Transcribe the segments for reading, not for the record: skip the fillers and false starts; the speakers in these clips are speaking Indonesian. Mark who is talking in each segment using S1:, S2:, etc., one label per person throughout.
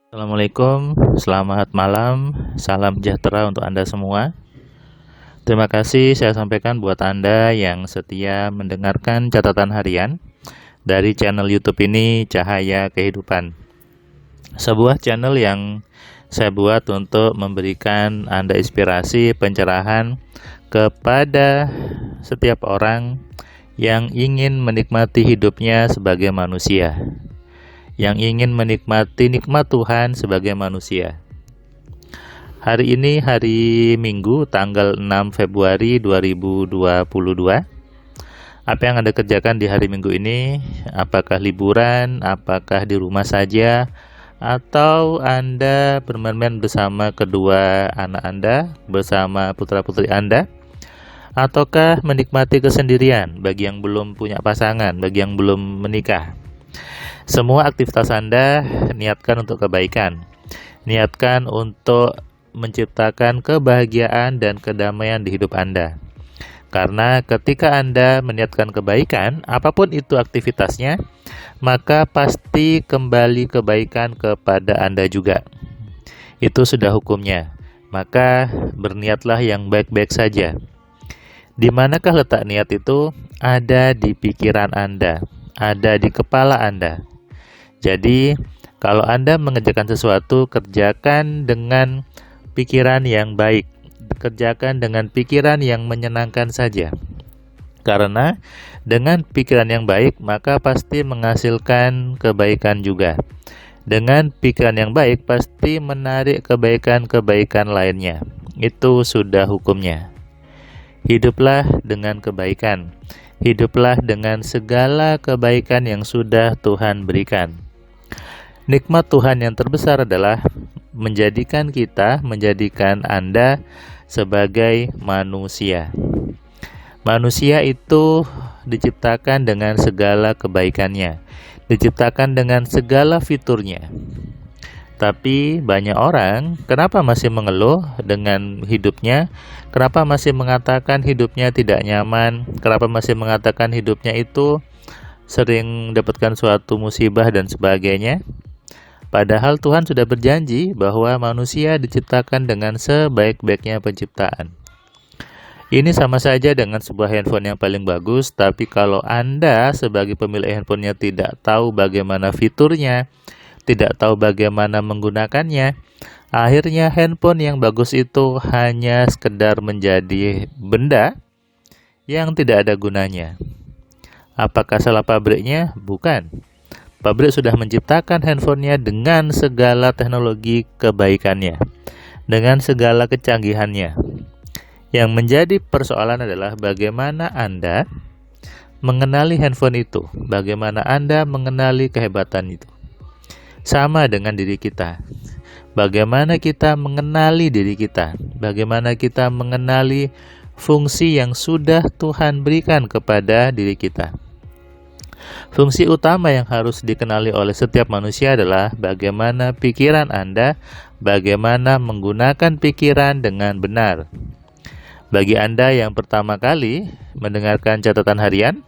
S1: Assalamualaikum, selamat malam, salam sejahtera untuk Anda semua. Terima kasih saya sampaikan buat Anda yang setia mendengarkan catatan harian dari channel YouTube ini, Cahaya Kehidupan. Sebuah channel yang saya buat untuk memberikan Anda inspirasi, pencerahan kepada setiap orang yang ingin menikmati hidupnya sebagai manusia, yang ingin menikmati nikmat Tuhan sebagai manusia. Hari ini hari Minggu tanggal 6 Februari 2022. Apa yang Anda kerjakan di hari Minggu ini? Apakah liburan? Apakah di rumah saja? Atau Anda bermain-main bersama kedua anak Anda, bersama putra-putri Anda? Ataukah menikmati kesendirian bagi yang belum punya pasangan, bagi yang belum menikah? Semua aktivitas Anda niatkan untuk kebaikan. Niatkan untuk menciptakan kebahagiaan dan kedamaian di hidup Anda. Karena ketika Anda meniatkan kebaikan, apapun itu aktivitasnya, maka pasti kembali kebaikan kepada Anda juga. Itu sudah hukumnya. Maka berniatlah yang baik-baik saja. Di manakah letak niat itu? Ada di pikiran Anda, ada di kepala Anda. Jadi, kalau Anda mengerjakan sesuatu, kerjakan dengan pikiran yang baik. Kerjakan dengan pikiran yang menyenangkan saja. Karena dengan pikiran yang baik, maka pasti menghasilkan kebaikan juga. Dengan pikiran yang baik, pasti menarik kebaikan-kebaikan lainnya. Itu sudah hukumnya. Hiduplah dengan kebaikan. Hiduplah dengan segala kebaikan yang sudah Tuhan berikan. Nikmat Tuhan yang terbesar adalah menjadikan Anda sebagai manusia. Manusia itu diciptakan dengan segala kebaikannya, diciptakan dengan segala fiturnya. Tapi banyak orang, kenapa masih mengeluh dengan hidupnya? Kenapa masih mengatakan hidupnya tidak nyaman? Kenapa masih mengatakan hidupnya itu sering mendapatkan suatu musibah dan sebagainya? Padahal Tuhan sudah berjanji bahwa manusia diciptakan dengan sebaik-baiknya penciptaan. Ini sama saja dengan sebuah handphone yang paling bagus, tapi kalau Anda sebagai pemilik handphonenya tidak tahu bagaimana fiturnya, tidak tahu bagaimana menggunakannya, akhirnya handphone yang bagus itu hanya sekedar menjadi benda yang tidak ada gunanya. Apakah salah pabriknya? Bukan. Pabrik sudah menciptakan handphonenya dengan segala teknologi kebaikannya, dengan segala kecanggihannya. Yang menjadi persoalan adalah bagaimana Anda mengenali handphone itu, bagaimana Anda mengenali kehebatan itu. Sama dengan diri kita. Bagaimana kita mengenali diri kita, bagaimana kita mengenali fungsi yang sudah Tuhan berikan kepada diri kita. Fungsi utama yang harus dikenali oleh setiap manusia adalah bagaimana pikiran Anda, bagaimana menggunakan pikiran dengan benar. Bagi Anda yang pertama kali mendengarkan catatan harian,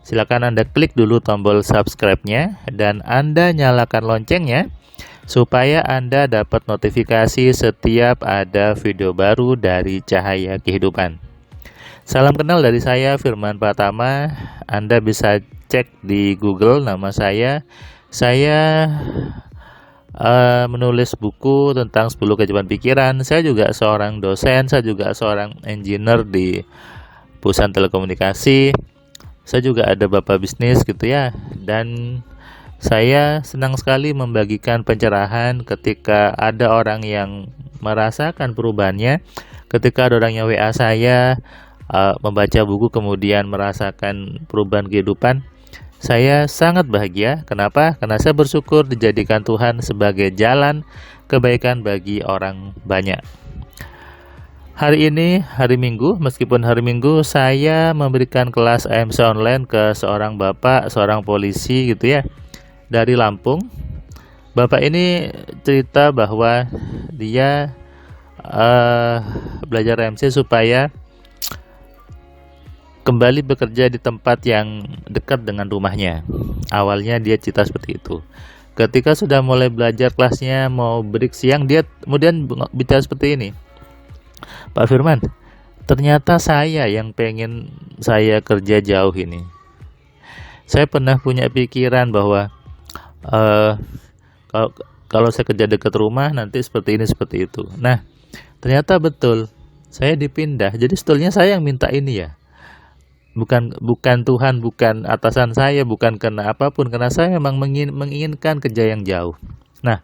S1: silakan Anda klik dulu tombol subscribe-nya dan Anda nyalakan loncengnya supaya Anda dapat notifikasi setiap ada video baru dari Cahaya Kehidupan. Salam kenal dari saya, Firman Pratama. Anda bisa cek di Google nama saya. Saya menulis buku tentang 10 keajaiban pikiran. Saya juga seorang dosen, saya juga seorang engineer di perusahaan telekomunikasi. Saya juga ada bapak bisnis gitu ya. Dan saya senang sekali membagikan pencerahan ketika ada orang yang merasakan perubahannya. Ketika ada orang yang WA saya membaca buku kemudian merasakan perubahan kehidupan, saya sangat bahagia. Kenapa? Karena saya bersyukur dijadikan Tuhan sebagai jalan kebaikan bagi orang banyak. Hari ini, hari Minggu, meskipun hari Minggu, saya memberikan kelas AMC online ke seorang bapak, seorang polisi gitu ya, dari Lampung. Bapak ini cerita bahwa dia belajar AMC supaya kembali bekerja di tempat yang dekat dengan rumahnya. Awalnya dia cerita seperti itu. Ketika sudah mulai belajar kelasnya mau break siang, dia kemudian bicara seperti ini, Pak Firman, ternyata saya yang pengen saya kerja jauh ini. Saya pernah punya pikiran bahwa eh, kalau kalau saya kerja dekat rumah nanti seperti ini seperti itu. Nah, ternyata betul. Saya dipindah. Jadi sebetulnya saya yang minta ini ya. Bukan Tuhan, bukan atasan saya, bukan karena apapun, karena saya memang menginginkan kerja yang jauh. Nah,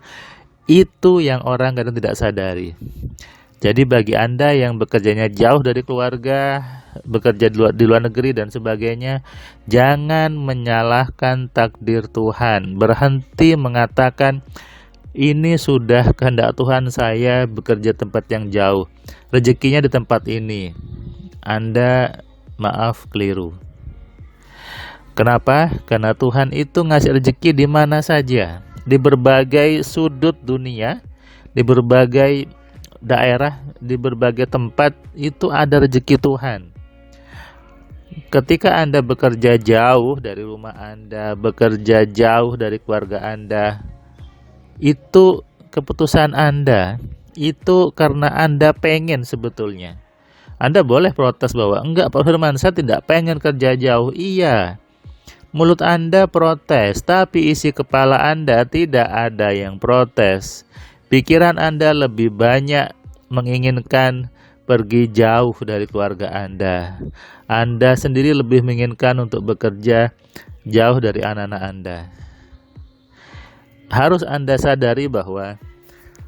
S1: itu yang orang kadang tidak sadari. Jadi bagi Anda yang bekerjanya jauh dari keluarga, bekerja di luar negeri dan sebagainya, jangan menyalahkan takdir Tuhan. Berhenti mengatakan ini sudah kehendak Tuhan saya bekerja tempat yang jauh. Rezekinya di tempat ini. Anda maaf keliru. Kenapa? Karena Tuhan itu ngasih rezeki di mana saja, di berbagai sudut dunia, di berbagai daerah, di berbagai tempat itu ada rezeki Tuhan. Ketika Anda bekerja jauh dari rumah Anda, bekerja jauh dari keluarga Anda, itu keputusan Anda. Itu karena Anda pengen sebetulnya. Anda boleh protes bahwa enggak Pak Firman, saya tidak pengen kerja jauh. Iya, mulut Anda protes, tapi isi kepala Anda tidak ada yang protes. Pikiran Anda lebih banyak menginginkan pergi jauh dari keluarga Anda. Anda sendiri lebih menginginkan untuk bekerja jauh dari anak-anak Anda. Harus Anda sadari bahwa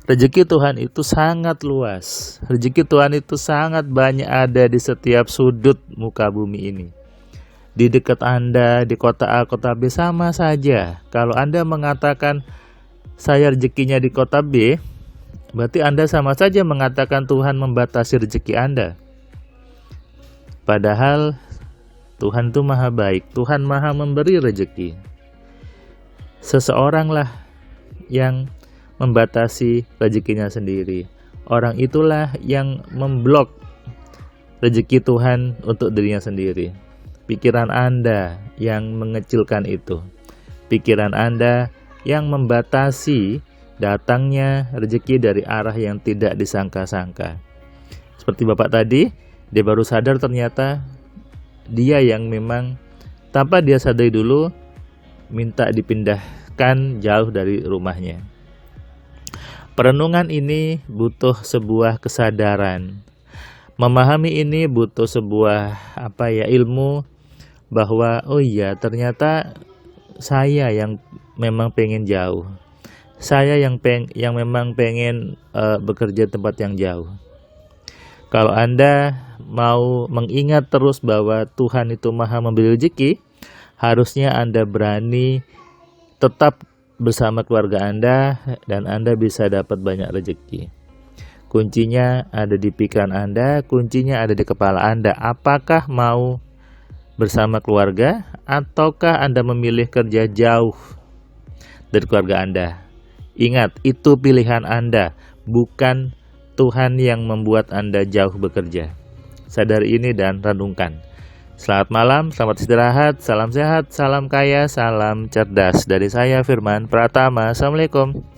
S1: rezeki Tuhan itu sangat luas. Rezeki Tuhan itu sangat banyak ada di setiap sudut muka bumi ini. Di dekat Anda, di kota A, kota B sama saja. Kalau Anda mengatakan saya rezekinya di kota B, berarti Anda sama saja mengatakan Tuhan membatasi rezeki Anda. Padahal Tuhan itu maha baik. Tuhan maha memberi rezeki. Seseoranglah yang membatasi rezekinya sendiri. Orang itulah yang memblok rezeki Tuhan untuk dirinya sendiri. Pikiran Anda yang mengecilkan itu. Pikiran Anda yang membatasi datangnya rezeki dari arah yang tidak disangka-sangka. Seperti Bapak tadi, dia baru sadar ternyata dia yang memang tanpa dia sadari dulu minta dipindahkan jauh dari rumahnya. Perenungan ini butuh sebuah kesadaran. Memahami ini butuh sebuah ilmu bahwa oh iya ternyata saya yang memang pengen jauh. Saya yang memang pengen bekerja tempat yang jauh. Kalau Anda mau mengingat terus bahwa Tuhan itu maha memberi rezeki, harusnya Anda berani tetap bersama keluarga Anda dan Anda bisa dapat banyak rezeki. Kuncinya ada di pikiran Anda, kuncinya ada di kepala Anda. Apakah mau bersama keluarga ataukah Anda memilih kerja jauh dari keluarga Anda? Ingat, itu pilihan Anda, bukan Tuhan yang membuat Anda jauh bekerja. Sadari ini dan renungkan. Selamat malam, selamat istirahat, salam sehat, salam kaya, salam cerdas. Dari saya Firman Pratama. Assalamualaikum.